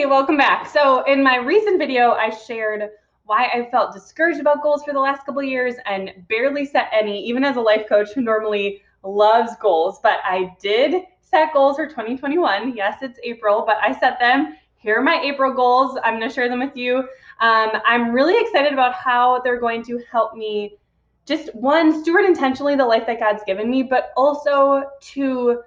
Hey, welcome back. So in my recent video, I shared why I felt discouraged about goals for the last couple of years and barely set any, even as a life coach who normally loves goals. But I did set goals for 2021. Yes, it's April, but I set them. Here are my April goals. I'm going to share them with you. I'm really excited about how they're going to help me just, one, steward intentionally the life that God's given me, but also to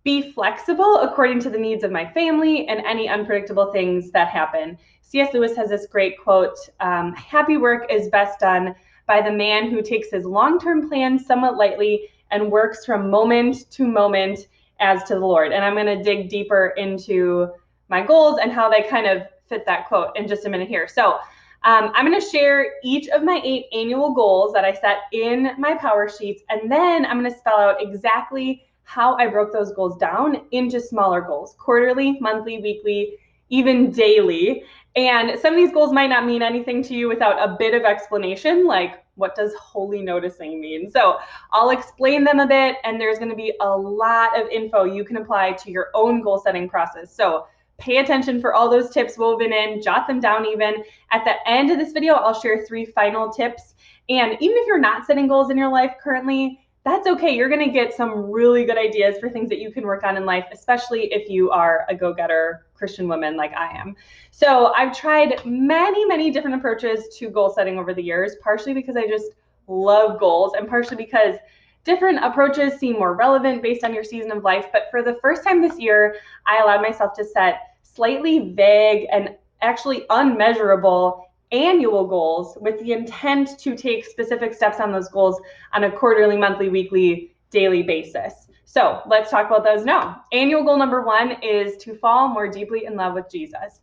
be flexible according to the needs of my family and any unpredictable things that happen. C.S. Lewis has this great quote, happy work is best done by the man who takes his long-term plans somewhat lightly and works from moment to moment as to the Lord. And I'm going to dig deeper into my goals and how they kind of fit that quote in just a minute here. So I'm going to share each of my 8 annual goals that I set in my PowerSheets, and then I'm going to spell out exactly how I broke those goals down into smaller goals, quarterly, monthly, weekly, even daily. And some of these goals might not mean anything to you without a bit of explanation, like what does holy noticing mean? So I'll explain them a bit, and there's going to be a lot of info you can apply to your own goal setting process. So pay attention for all those tips woven in, jot them down even. At the end of this video, I'll share 3 final tips. And even if you're not setting goals in your life currently, that's okay. You're going to get some really good ideas for things that you can work on in life, especially if you are a go-getter Christian woman like I am. So I've tried many different approaches to goal setting over the years, partially because I just love goals and partially because different approaches seem more relevant based on your season of life. But for the first time this year, I allowed myself to set slightly vague and actually unmeasurable annual goals with the intent to take specific steps on those goals on a quarterly, monthly, weekly, daily basis. So let's talk about those now. Annual goal number 1 is to fall more deeply in love with Jesus.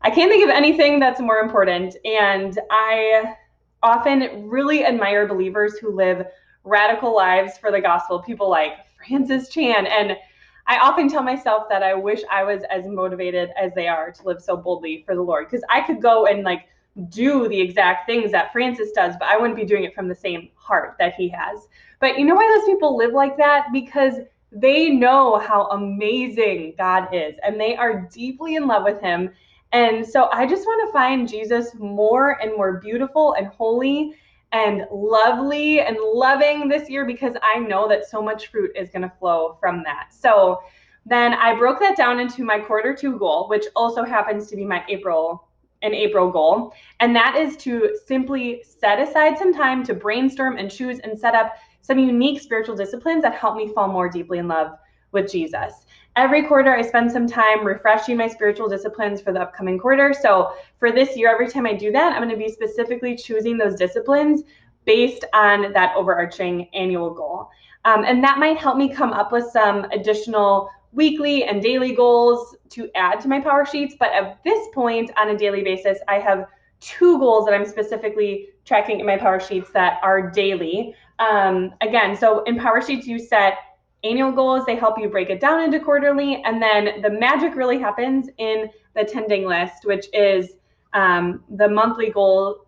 I can't think of anything that's more important, and I often really admire believers who live radical lives for the gospel, people like Francis Chan, and I often tell myself that I wish I was as motivated as they are to live so boldly for the Lord, because I could go and do the exact things that Francis does, but I wouldn't be doing it from the same heart that he has. But you know why those people live like that? Because they know how amazing God is, and they are deeply in love with him. And so I just want to find Jesus more and more beautiful and holy and lovely and loving this year, because I know that so much fruit is going to flow from that. So then I broke that down into my quarter 2 goal, which also happens to be my April goal. And that is to simply set aside some time to brainstorm and choose and set up some unique spiritual disciplines that help me fall more deeply in love with Jesus. Every quarter, I spend some time refreshing my spiritual disciplines for the upcoming quarter. So for this year, every time I do that, I'm going to be specifically choosing those disciplines based on that overarching annual goal. And that might help me come up with some additional weekly and daily goals to add to my PowerSheets. But at this point, on a daily basis, I have 2 goals that I'm specifically tracking in my PowerSheets that are daily. Again, so in PowerSheets, you set annual goals. They help you break it down into quarterly. And then the magic really happens in the tending list, which is the monthly goal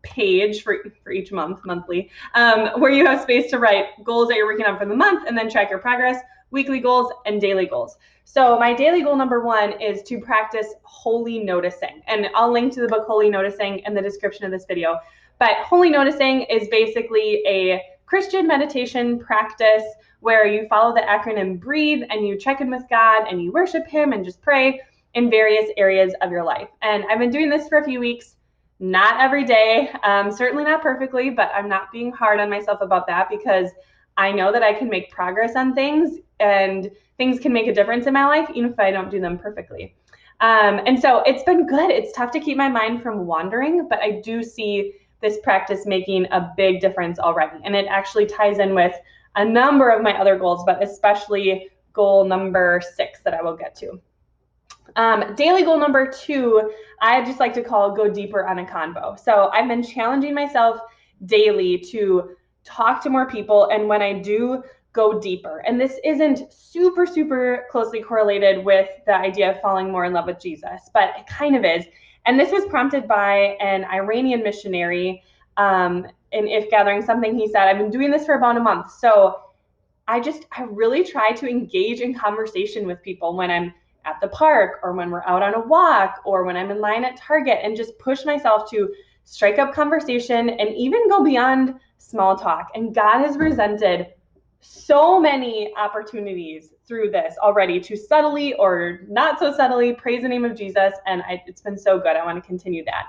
page for each month, monthly, where you have space to write goals that you're working on for the month and then track your progress, weekly goals, and daily goals. So my daily goal number 1 is to practice holy noticing. And I'll link to the book Holy Noticing in the description of this video. But holy noticing is basically a Christian meditation practice where you follow the acronym BREATHE and you check in with God and you worship him and just pray in various areas of your life. And I've been doing this for a few weeks, not every day, certainly not perfectly, but I'm not being hard on myself about that, because I know that I can make progress on things and things can make a difference in my life, even if I don't do them perfectly. And so it's been good. It's tough to keep my mind from wandering, but I do see this practice making a big difference already. And it actually ties in with a number of my other goals, but especially goal number 6 that I will get to. Daily goal number 2, I just like to call go deeper on a convo. So I've been challenging myself daily to talk to more people, and when I do, go deeper. And this isn't super closely correlated with the idea of falling more in love with Jesus, but it kind of is. And this was prompted by an Iranian missionary in If Gathering, something he said. I've been doing this for about a month. So I really try to engage in conversation with people when I'm at the park or when we're out on a walk or when I'm in line at Target, and just push myself to strike up conversation and even go beyond small talk. And God has presented so many opportunities through this already to subtly or not so subtly praise the name of Jesus, and it's been so good. I want to continue that.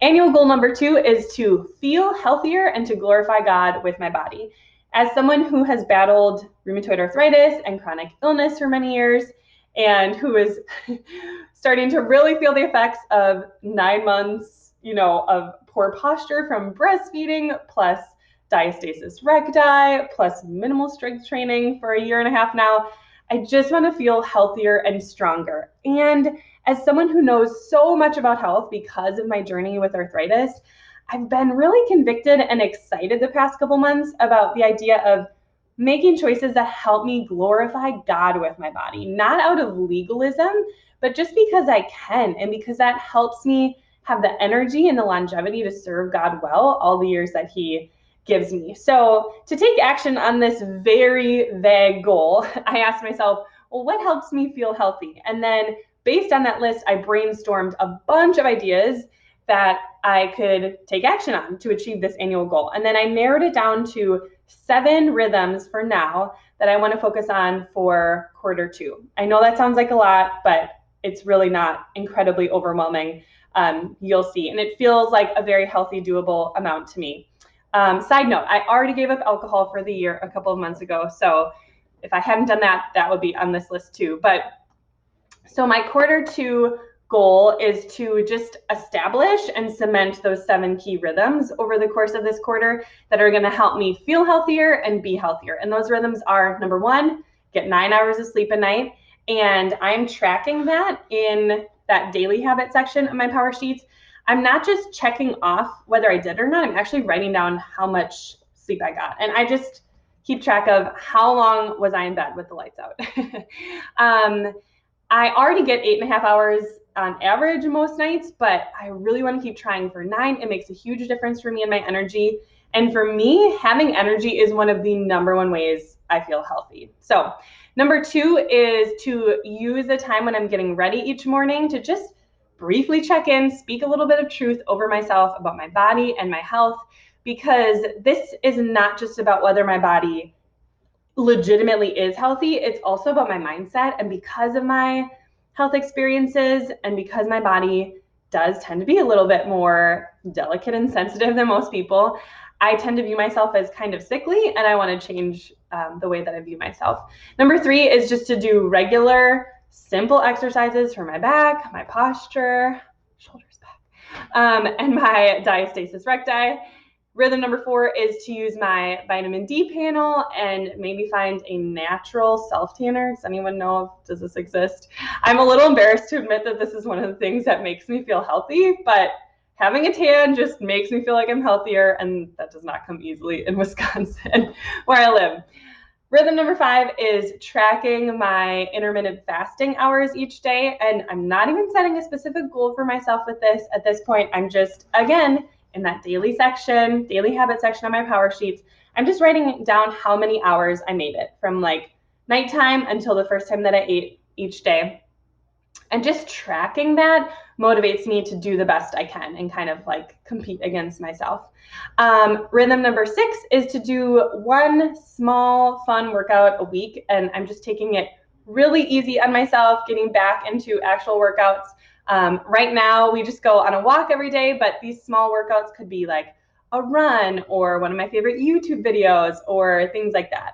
Annual goal number 2 is to feel healthier and to glorify God with my body. As someone who has battled rheumatoid arthritis and chronic illness for many years, and who is starting to really feel the effects of 9 months, of poor posture from breastfeeding, plus diastasis recti, plus minimal strength training for a year and a half now, I just want to feel healthier and stronger. And as someone who knows so much about health because of my journey with arthritis, I've been really convicted and excited the past couple months about the idea of making choices that help me glorify God with my body, not out of legalism, but just because I can, and because that helps me have the energy and the longevity to serve God well all the years that He gives me. So to take action on this very vague goal, I asked myself, well, what helps me feel healthy? And then based on that list, I brainstormed a bunch of ideas that I could take action on to achieve this annual goal. And then I narrowed it down to 7 rhythms for now that I want to focus on for quarter 2. I know that sounds like a lot, but it's really not incredibly overwhelming. You'll see. And it feels like a very healthy, doable amount to me. Side note, I already gave up alcohol for the year a couple of months ago. So if I hadn't done that, that would be on this list too. But so my quarter 2 goal is to just establish and cement those 7 key rhythms over the course of this quarter that are going to help me feel healthier and be healthier. And those rhythms are, number 1, get 9 hours of sleep a night. And I'm tracking that in that daily habit section of my PowerSheets. I'm not just checking off whether I did or not. I'm actually writing down how much sleep I got. And I just keep track of how long was I in bed with the lights out. I already get 8.5 hours on average most nights, but I really want to keep trying for 9. It makes a huge difference for me and my energy. And for me, having energy is one of the number 1 ways I feel healthy. So number 2 is to use the time when I'm getting ready each morning to just briefly check in, speak a little bit of truth over myself about my body and my health, because this is not just about whether my body legitimately is healthy. It's also about my mindset. And because of my health experiences and because my body does tend to be a little bit more delicate and sensitive than most people, I tend to view myself as kind of sickly, and I want to change the way that I view myself. Number 3 is just to do regular, simple exercises for my back, my posture, shoulders back, and my diastasis recti. Rhythm number 4 is to use my vitamin D panel and maybe find a natural self-tanner. Does anyone know, does this exist? I'm a little embarrassed to admit that this is one of the things that makes me feel healthy, but having a tan just makes me feel like I'm healthier, and that does not come easily in Wisconsin, where I live. Rhythm number 5 is tracking my intermittent fasting hours each day, and I'm not even setting a specific goal for myself with this at this point. I'm just, again, in that daily habit section of my PowerSheets, I'm just writing down how many hours I made it from like nighttime until the first time that I ate each day. And just tracking that motivates me to do the best I can and kind of like compete against myself. Rhythm number 6 is to do 1 small fun workout a week, and I'm just taking it really easy on myself, getting back into actual workouts. Right now, we just go on a walk every day, but these small workouts could be like a run or one of my favorite YouTube videos or things like that.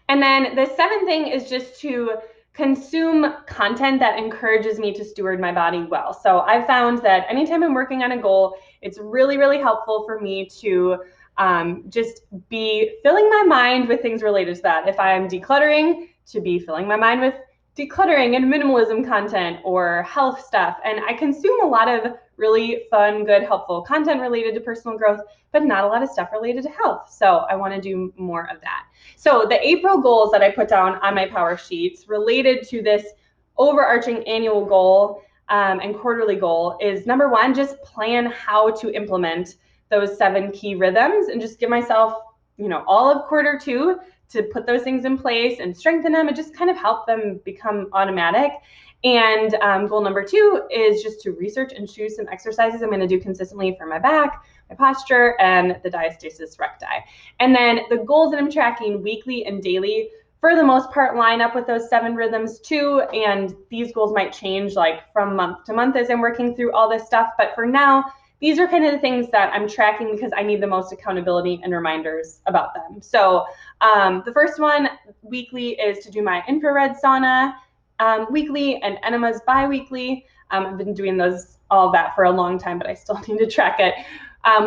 And then the 7th thing is just to consume content that encourages me to steward my body well. So I've found that anytime I'm working on a goal, it's really, really helpful for me to just be filling my mind with things related to that. If I'm decluttering, to be filling my mind with decluttering and minimalism content or health stuff. And I consume a lot of really fun, good, helpful content related to personal growth, but not a lot of stuff related to health. So I want to do more of that. So the April goals that I put down on my PowerSheets related to this overarching annual goal and quarterly goal is, number 1, just plan how to implement those 7 key rhythms and just give myself, all of quarter 2 to put those things in place and strengthen them and just kind of help them become automatic. And goal number 2 is just to research and choose some exercises I'm going to do consistently for my back, my posture, and the diastasis recti. And then the goals that I'm tracking weekly and daily, for the most part, line up with those 7 rhythms too. And these goals might change like from month to month as I'm working through all this stuff. But for now, these are kind of the things that I'm tracking because I need the most accountability and reminders about them. So the first one weekly is to do my infrared sauna weekly and enemas bi-weekly. I've been doing all of that for a long time, but I still need to track it.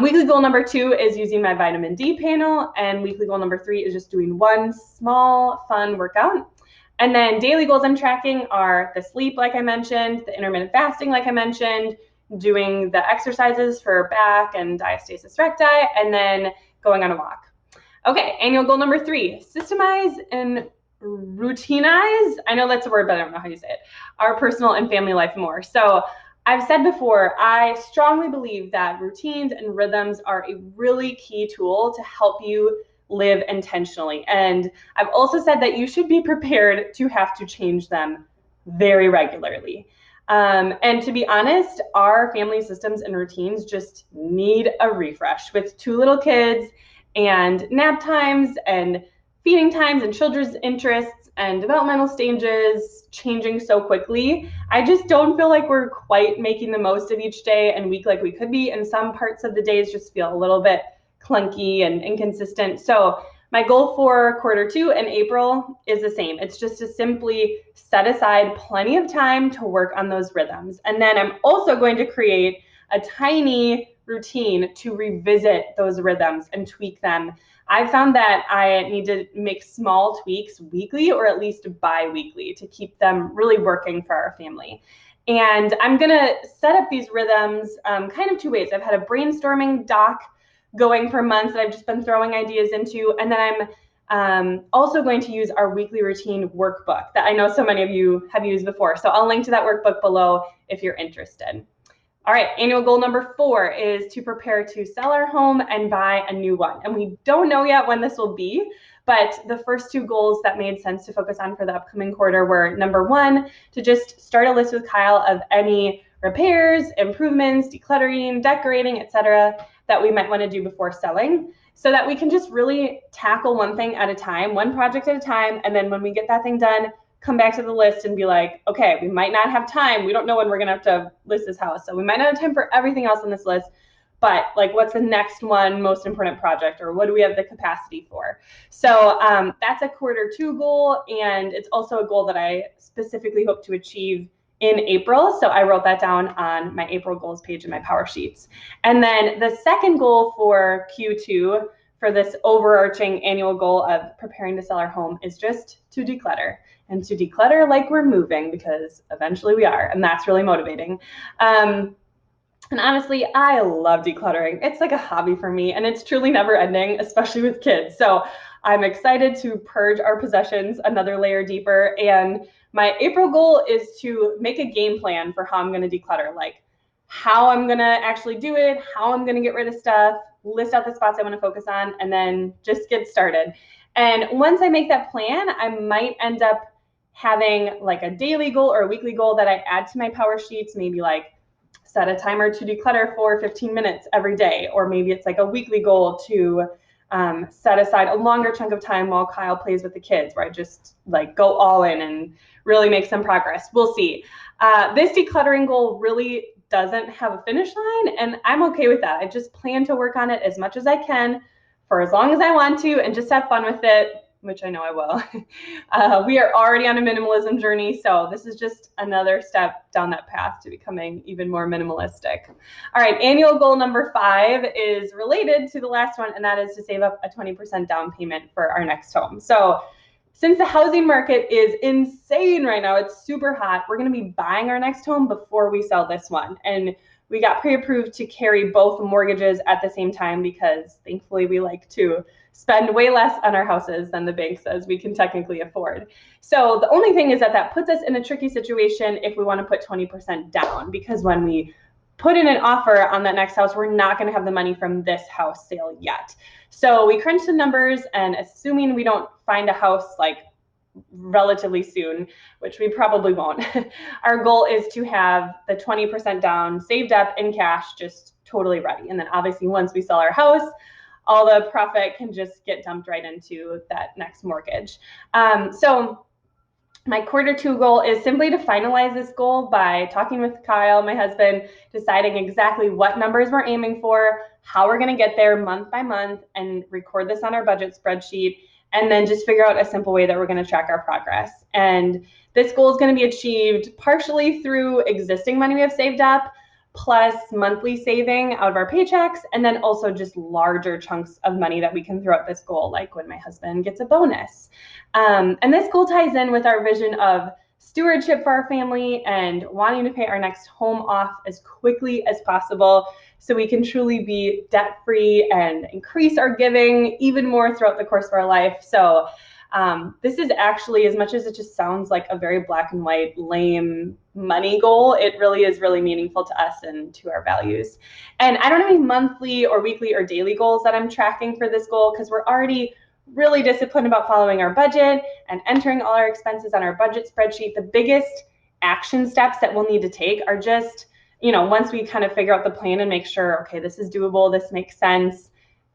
Weekly goal number 2 is using my vitamin D panel, and weekly goal number 3 is just doing one small fun workout. And then daily goals I'm tracking are the sleep, like I mentioned, the intermittent fasting, like I mentioned, doing the exercises for back and diastasis recti, and then going on a walk. Okay, annual goal number 3, systemize and routinize, I know that's a word, but I don't know how you say it, our personal and family life more. So I've said before, I strongly believe that routines and rhythms are a really key tool to help you live intentionally. And I've also said that you should be prepared to have to change them very regularly. And to be honest, our family systems and routines just need a refresh. With 2 little kids and nap times and feeding times and children's interests and developmental stages changing so quickly, I just don't feel like we're quite making the most of each day and week like we could be. And some parts of the days just feel a little bit clunky and inconsistent. So my goal for quarter 2 in April is the same. It's just to simply set aside plenty of time to work on those rhythms. And then I'm also going to create a tiny routine to revisit those rhythms and tweak them. I found that I need to make small tweaks weekly or at least bi-weekly to keep them really working for our family. And I'm gonna set up these rhythms kind of 2 ways. I've had a brainstorming doc going for months that I've just been throwing ideas into, and then I'm also going to use our weekly routine workbook that I know so many of you have used before. So I'll link to that workbook below if you're interested. All right, annual goal number 4 is to prepare to sell our home and buy a new one. And we don't know yet when this will be, but the first 2 goals that made sense to focus on for the upcoming quarter were number 1, to just start a list with Kyle of any repairs, improvements, decluttering, decorating, etc. that we might want to do before selling, so that we can just really tackle one thing at a time, one project at a time, and then when we get that thing done, come back to the list and be like, okay, we might not have time. We don't know when we're gonna have to list this house. So we might not have time for everything else on this list, but like, what's the next one most important project, or what do we have the capacity for? So that's a quarter 2 goal, and it's also a goal that I specifically hope to achieve in April. So I wrote that down on my April goals page in my PowerSheets. And then the second goal for Q2 for this overarching annual goal of preparing to sell our home is just to declutter. And to declutter like we're moving, because eventually we are, and that's really motivating. And honestly, I love decluttering. It's like a hobby for me, and it's truly never ending, especially with kids. So I'm excited to purge our possessions another layer deeper. And my April goal is to make a game plan for how I'm going to declutter, like how I'm going to actually do it, how I'm going to get rid of stuff, list out the spots I want to focus on, and then just get started. And once I make that plan, I might end up having like a daily goal or a weekly goal that I add to my PowerSheets, maybe like set a timer to declutter for 15 minutes every day, or maybe it's like a weekly goal to set aside a longer chunk of time while Kyle plays with the kids, where I just like go all in and really make some progress. We'll see. This decluttering goal really doesn't have a finish line, and I'm okay with that. I just plan to work on it as much as I can for as long as I want to and just have fun with it, which I know I will. We are already on a minimalism journey, so this is just another step down that path to becoming even more minimalistic. All right, annual goal number 5 is related to the last one, and that is to save up a 20% down payment for our next home. So since the housing market is insane right now, it's super hot, we're going to be buying our next home before we sell this one. And we got pre-approved to carry both mortgages at the same time because thankfully we like to spend way less on our houses than the bank says we can technically afford. So the only thing is that puts us in a tricky situation if we want to put 20% down, because when we put in an offer on that next house, we're not going to have the money from this house sale yet. So we crunched the numbers, and assuming we don't find a house like relatively soon, which we probably won't, our goal is to have the 20% down saved up in cash, just totally ready. And then obviously once we sell our house, all the profit can just get dumped right into that next mortgage. So my Q2 goal is simply to finalize this goal by talking with Kyle, my husband, deciding exactly what numbers we're aiming for, how we're going to get there month by month, and record this on our budget spreadsheet, and then just figure out a simple way that we're going to track our progress. And this goal is going to be achieved partially through existing money we have saved up, plus monthly saving out of our paychecks, and then also just larger chunks of money that we can throw at this goal, like when my husband gets a bonus. And this goal ties in with our vision of stewardship for our family and wanting to pay our next home off as quickly as possible so we can truly be debt-free and increase our giving even more throughout the course of our life. So this is actually, as much as it just sounds like a very black and white, lame money goal, it really is really meaningful to us and to our values. And I don't have any monthly or weekly or daily goals that I'm tracking for this goal because we're already really disciplined about following our budget and entering all our expenses on our budget spreadsheet. The biggest action steps that we'll need to take are just, once we kind of figure out the plan and make sure, okay, this is doable, this makes sense,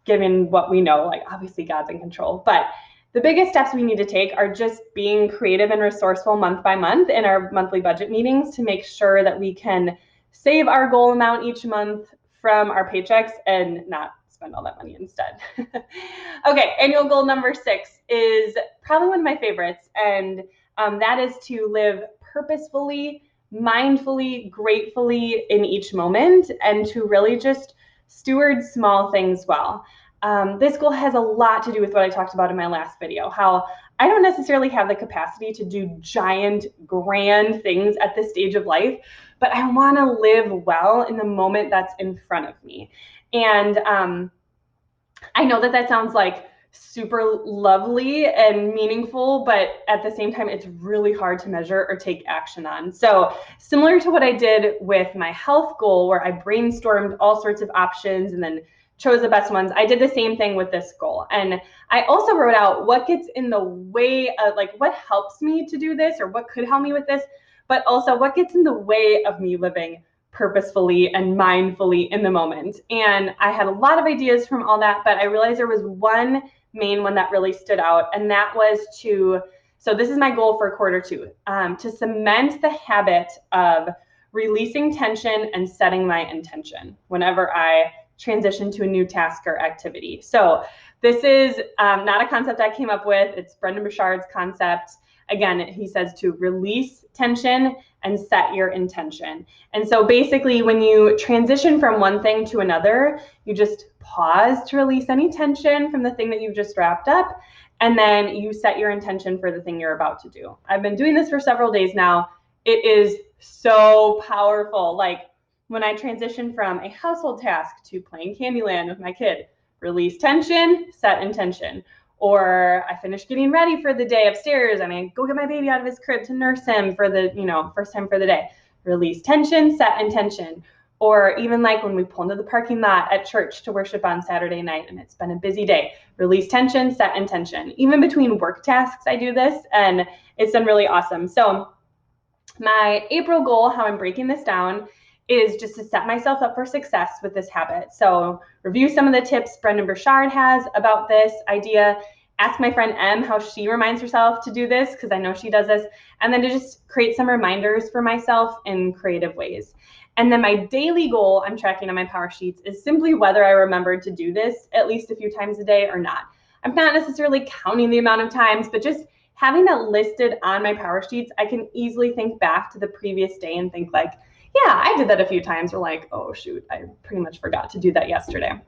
given what we know, like obviously God's in control. But the biggest steps we need to take are just being creative and resourceful month by month in our monthly budget meetings to make sure that we can save our goal amount each month from our paychecks and not spend all that money instead. Okay, annual goal number 6 is probably one of my favorites, and that is to live purposefully, mindfully, gratefully in each moment, and to really just steward small things well. This goal has a lot to do with what I talked about in my last video, how I don't necessarily have the capacity to do giant, grand things at this stage of life, but I want to live well in the moment that's in front of me. And I know that sounds like super lovely and meaningful, but at the same time, it's really hard to measure or take action on. So similar to what I did with my health goal, where I brainstormed all sorts of options and then chose the best ones, I did the same thing with this goal. And I also wrote out what gets in the way of, like, what helps me to do this or what could help me with this, but also what gets in the way of me living purposefully and mindfully in the moment. And I had a lot of ideas from all that, but I realized there was one main one that really stood out, and that was so this is my goal for Q2, to cement the habit of releasing tension and setting my intention whenever I transition to a new task or activity. So this is not a concept I came up with. It's Brendon Burchard's concept. Again, he says to release tension and set your intention. And so basically, when you transition from one thing to another, you just pause to release any tension from the thing that you've just wrapped up, and then you set your intention for the thing you're about to do. I've been doing this for several days now. It is so powerful. Like when I transition from a household task to playing Candyland with my kid, release tension, set intention. Or I finish getting ready for the day upstairs and I go get my baby out of his crib to nurse him for the, first time for the day. Release tension, set intention. Or even like when we pull into the parking lot at church to worship on Saturday night and it's been a busy day. Release tension, set intention. Even between work tasks, I do this and it's been really awesome. So my April goal, how I'm breaking this down, is just to set myself up for success with this habit. So review some of the tips Brendon Burchard has about this idea, ask my friend Em how she reminds herself to do this, because I know she does this, and then to just create some reminders for myself in creative ways. And then my daily goal I'm tracking on my PowerSheets is simply whether I remembered to do this at least a few times a day or not. I'm not necessarily counting the amount of times, but just having that listed on my PowerSheets, I can easily think back to the previous day and think like, yeah, I did that a few times. We're like, oh shoot, I pretty much forgot to do that yesterday.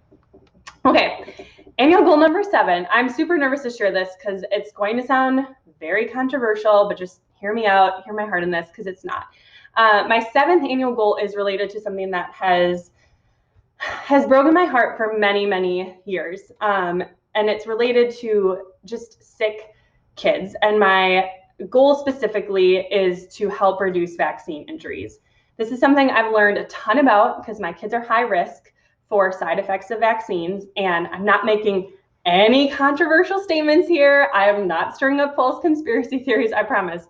Okay, annual goal number 7. I'm super nervous to share this because it's going to sound very controversial, but just hear me out, hear my heart in this, because it's not. My 7th annual goal is related to something that has broken my heart for many, many years. And it's related to just sick kids. And my goal specifically is to help reduce vaccine injuries. This is something I've learned a ton about because my kids are high risk for side effects of vaccines, and I'm not making any controversial statements here. I am not stirring up false conspiracy theories, I promise.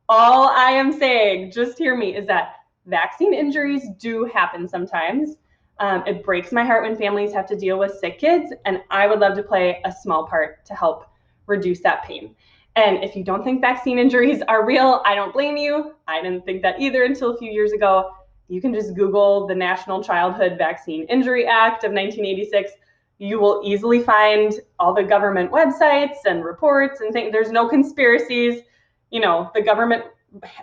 All I am saying, just hear me, is that vaccine injuries do happen sometimes. It breaks my heart when families have to deal with sick kids, and I would love to play a small part to help reduce that pain. And if you don't think vaccine injuries are real, I don't blame you. I didn't think that either until a few years ago. You can just Google the National Childhood Vaccine Injury Act of 1986. You will easily find all the government websites and reports and things. There's no conspiracies. You know, the government,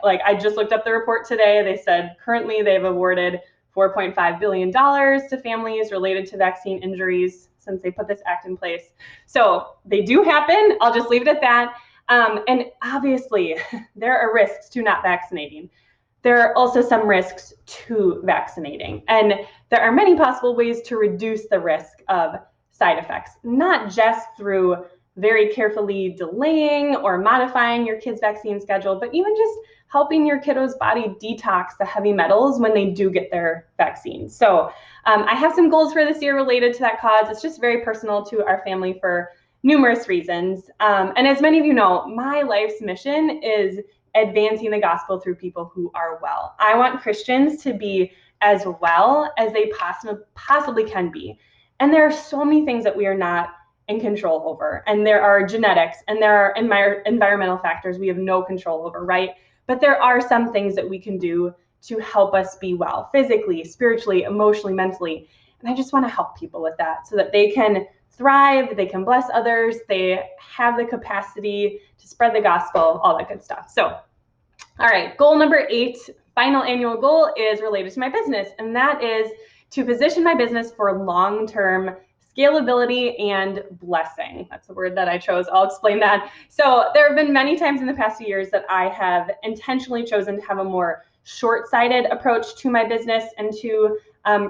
like I just looked up the report today. They said currently they've awarded $4.5 billion to families related to vaccine injuries since they put this act in place. So they do happen. I'll just leave it at that. And obviously, there are risks to not vaccinating. There are also some risks to vaccinating. And there are many possible ways to reduce the risk of side effects, not just through very carefully delaying or modifying your kid's vaccine schedule, but even just helping your kiddo's body detox the heavy metals when they do get their vaccine. So I have some goals for this year related to that cause. It's just very personal to our family for numerous reasons. And as many of you know, my life's mission is advancing the gospel through people who are well. I want Christians to be as well as they possibly can be. And there are so many things that we are not in control over. And there are genetics and there are environmental factors we have no control over, right? But there are some things that we can do to help us be well, physically, spiritually, emotionally, mentally. And I just want to help people with that so that they can thrive, they can bless others, they have the capacity to spread the gospel, all that good stuff. So, all right, goal number 8, final annual goal, is related to my business, and that is to position my business for long-term scalability and blessing. That's the word that I chose. I'll explain that. So there have been many times in the past few years that I have intentionally chosen to have a more short-sighted approach to my business and to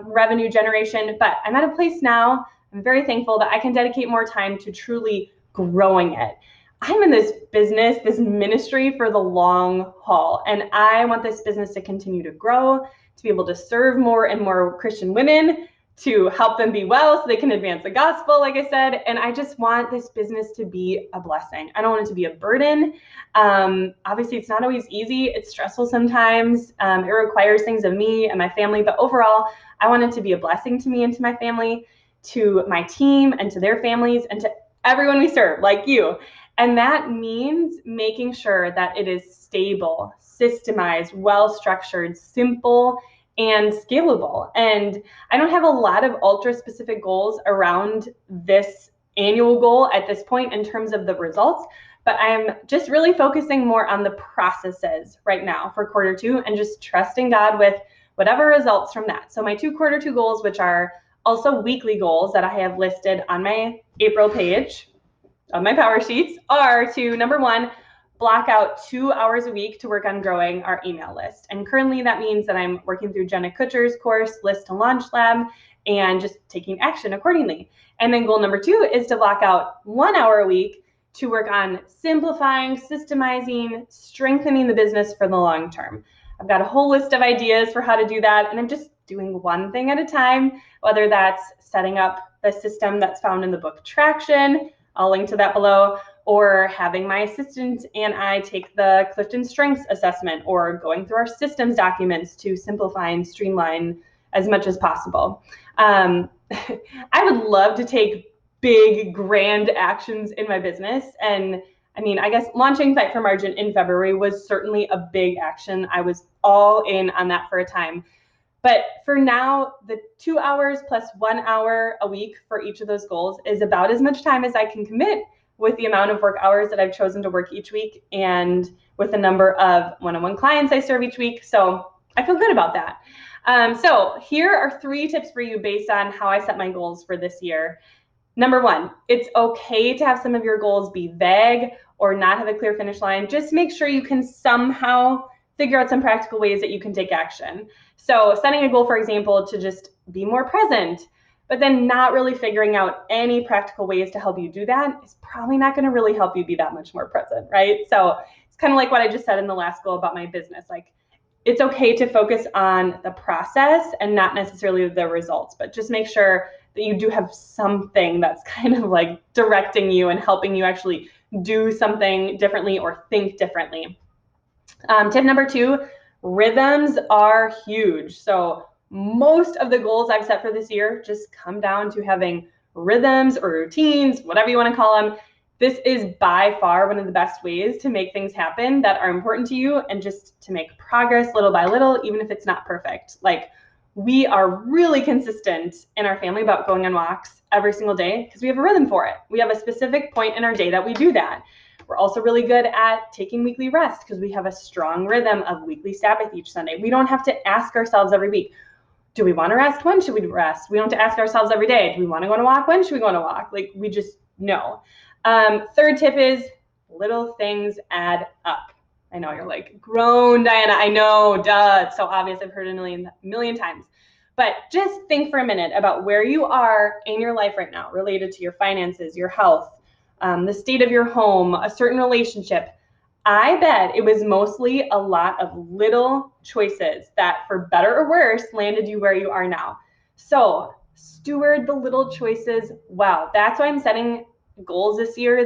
revenue generation, but I'm at a place now, I'm very thankful that I can dedicate more time to truly growing it. I'm in this business, this ministry for the long haul, and I want this business to continue to grow, to be able to serve more and more Christian women, to help them be well so they can advance the gospel, like I said, and I just want this business to be a blessing. I don't want it to be a burden. Obviously, it's not always easy. It's stressful sometimes. It requires things of me and my family, but overall, I want it to be a blessing to me and to my family, to my team and to their families, and to everyone we serve, like you. And that means making sure that it is stable, systemized, well-structured, simple, and scalable. And I don't have a lot of ultra specific goals around this annual goal at this point in terms of the results, but I'm just really focusing more on the processes right now for quarter 2 and just trusting God with whatever results from that. So my 2 quarter 2 goals, which are also weekly goals that I have listed on my April page of my PowerSheets, are to, number 1, block out 2 hours a week to work on growing our email list. And currently that means that I'm working through Jenna Kutcher's course, List to Launch Lab, and just taking action accordingly. And then goal number 2 is to block out 1 hour a week to work on simplifying, systemizing, strengthening the business for the long term. I've got a whole list of ideas for how to do that, and I'm just doing one thing at a time, whether that's setting up the system that's found in the book Traction, I'll link to that below, or having my assistant and I take the Clifton Strengths assessment, or going through our systems documents to simplify and streamline as much as possible. I would love to take big, grand actions in my business. And I mean, I guess launching Fight for Margin in February was certainly a big action. I was all in on that for a time. But for now, the 2 hours plus 1 hour a week for each of those goals is about as much time as I can commit with the amount of work hours that I've chosen to work each week and with the number of one-on-one clients I serve each week. So I feel good about that. So here are 3 tips for you based on how I set my goals for this year. Number 1, it's okay to have some of your goals be vague or not have a clear finish line. Just make sure you can somehow figure out some practical ways that you can take action. So setting a goal, for example, to just be more present, but then not really figuring out any practical ways to help you do that is probably not going to really help you be that much more present, right? So it's kind of like what I just said in the last goal about my business. Like, it's okay to focus on the process and not necessarily the results, but just make sure that you do have something that's kind of like directing you and helping you actually do something differently or think differently. Tip number 2, rhythms are huge. So most of the goals I've set for this year just come down to having rhythms or routines, whatever you want to call them. This is by far one of the best ways to make things happen that are important to you and just to make progress little by little, even if it's not perfect. Like, we are really consistent in our family about going on walks every single day because we have a rhythm for it. We have a specific point in our day that we do that. We're also really good at taking weekly rest because we have a strong rhythm of weekly Sabbath each Sunday. We don't have to ask ourselves every week, do we want to rest? When should we rest? We don't have to ask ourselves every day, do we want to go on a walk? When should we go on a walk? Like, we just know. Third tip is little things add up. I know you're like, grown, Diana. I know, duh. It's so obvious. I've heard it a million times. But just think for a minute about where you are in your life right now, related to your finances, your health, the state of your home, a certain relationship. I bet it was mostly a lot of little choices that, for better or worse, landed you where you are now. So steward the little choices well. That's why I'm setting goals this year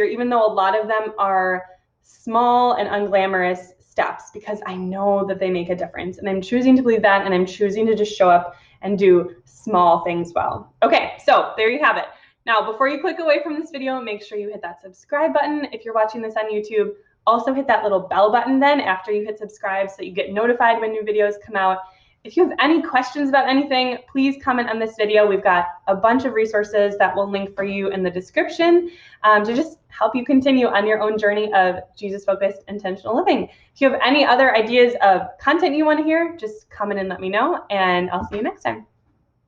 even though a lot of them are small and unglamorous steps, because I know that they make a difference. And I'm choosing to believe that, and I'm choosing to just show up and do small things well. Okay, so there you have it. Now, before you click away from this video, make sure you hit that subscribe button if you're watching this on YouTube. Also hit that little bell button then after you hit subscribe so that you get notified when new videos come out. If you have any questions about anything, please comment on this video. We've got a bunch of resources that we'll link for you in the description to just help you continue on your own journey of Jesus-focused intentional living. If you have any other ideas of content you want to hear, just comment and let me know, and I'll see you next time.